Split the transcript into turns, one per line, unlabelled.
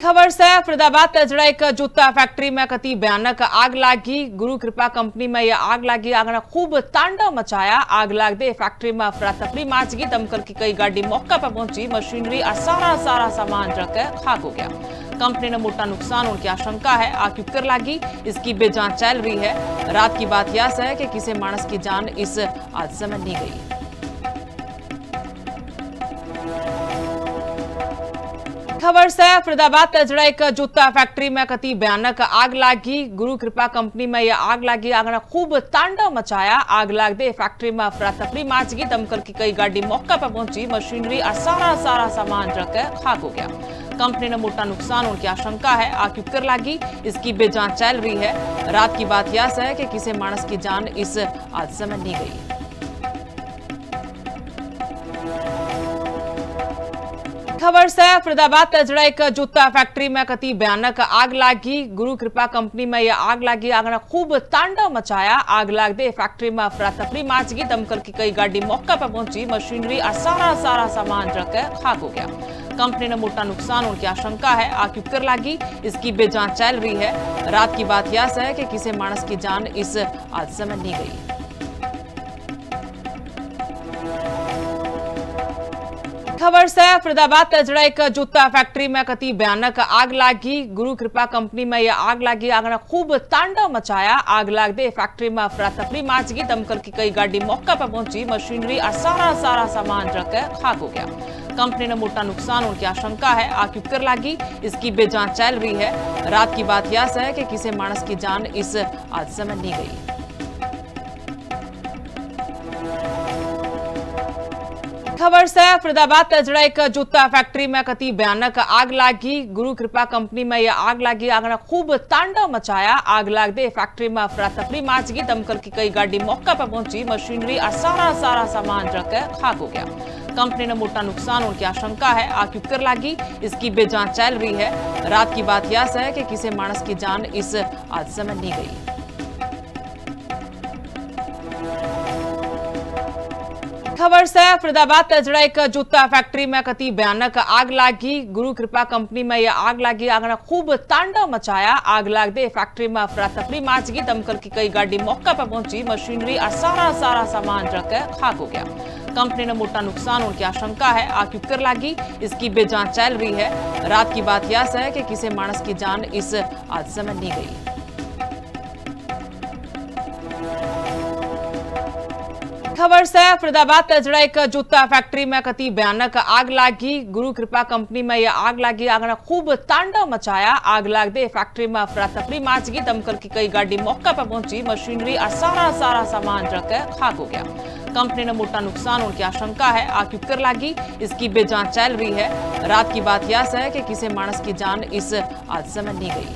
खबर से फरीदाबाद तेजड़ा एक जूता फैक्ट्री में कती भयानक आग लागी। गुरु कृपा कंपनी में यह आग लागी। आग ने खूब तांडव मचाया। आग लाग दे फैक्ट्री में अफरा तफरी माच गई। दमकल की कई गाड़ी मौके पर पहुंची। मशीनरी और सारा सामान जलकर खाक हो गया। कंपनी ने मोटा नुकसान होने की आशंका है। आग क्यों कर लागी इसकी बेजांच चल रही है। रात की बात यह है कि किसी मानस की जान इस हादसे में नहीं गई। खबर से फरीदाबाद तेजड़ा एक जूता फैक्ट्री में कती भयानक आग लागी। गुरु कृपा कंपनी में यह आग लागी। आग ने खूब तांडव मचाया। आग लाग दे फैक्ट्री में अफरा तफरी माच गई। दमकल की कई गाड़ी मौके पर पहुंची। मशीनरी और सारा सामान जलकर खाक हो गया। कंपनी ने मोटा नुकसान होने की आशंका है। आग क्यों कर लागी इसकी बेजांच चल रही है। रात की बात यह है कि किसी मानस की जान इस हादसे में नहीं गई। खबर से फरीदाबाद तेजड़ा एक जूता फैक्ट्री में कती भयानक आग लागी। गुरु कृपा कंपनी में यह आग लागी। आग ने खूब तांडव मचाया। आग लाग दे फैक्ट्री में अफरा तफरी माच गई। दमकल की कई गाड़ी मौके पर पहुंची। मशीनरी और सारा सामान जलकर खाक हो गया। कंपनी ने मोटा नुकसान होने की आशंका है। आग क्यों कर लागी इसकी बेजांच चल रही है। रात की बात यह है कि किसी मानस की जान इस हादसे में नहीं गई। खबर से फरीदाबाद तेजड़ा एक जूता फैक्ट्री में कती भयानक आग लागी। गुरु कृपा कंपनी में यह आग लागी। आग ने खूब तांडव मचाया। आग लाग दे फैक्ट्री में अफरा तफरी माच गई। दमकल की कई गाड़ी मौके पर पहुंची। मशीनरी और सारा सामान जलकर खाक हो गया। कंपनी ने मोटा नुकसान होने की आशंका है। आग क्यों कर लागी इसकी बेजांच चल रही है। रात की बात यह है कि किसी मानस की जान इस हादसे में नहीं गई। खबर से फरीदाबाद तेजड़ा एक जूता फैक्ट्री में कती भयानक आग लागी। गुरु कृपा कंपनी में यह आग लागी। आग ने खूब तांडव मचाया। आग लाग दे फैक्ट्री में अफरा तफरी माच गई। दमकल की कई गाड़ी मौके पर पहुंची। मशीनरी और सारा सामान जलकर खाक हो गया। कंपनी ने मोटा नुकसान होने की आशंका है। आग क्यों कर लागी इसकी बेजांच चल रही है। रात की बात यह है कि किसी मानस की जान इस हादसे में नहीं गई। खबर से फरीदाबाद तेजड़ा एक जूता फैक्ट्री में कती भयानक आग लागी। गुरु कृपा कंपनी में यह आग लागी। आग ने खूब तांडव मचाया। आग लाग दे फैक्ट्री में अफरा तफरी माच गई। दमकल की कई गाड़ी मौके पर पहुंची। मशीनरी और सारा सामान जलकर खाक हो गया। कंपनी ने मोटा नुकसान होने की आशंका है। आग क्यों कर लागी इसकी बेजांच चल रही है। रात की बात यह है कि किसी मानस की जान इस हादसे में नहीं गई। खबर से फरीदाबाद तेजड़ा एक जूता फैक्ट्री में कती भयानक आग लागी। गुरु कृपा कंपनी में यह आग लागी। आग ने खूब तांडव मचाया। आग लाग दे फैक्ट्री में अफरा तफरी माच गई। दमकल की कई गाड़ी मौके पर पहुंची। मशीनरी और सारा सामान जलकर खाक हो गया। कंपनी ने मोटा नुकसान होने की आशंका है। आग क्यों कर लागी इसकी बेजांच चल रही है। रात की बात यह है कि किसी मानस की जान इस हादसे में नहीं गई।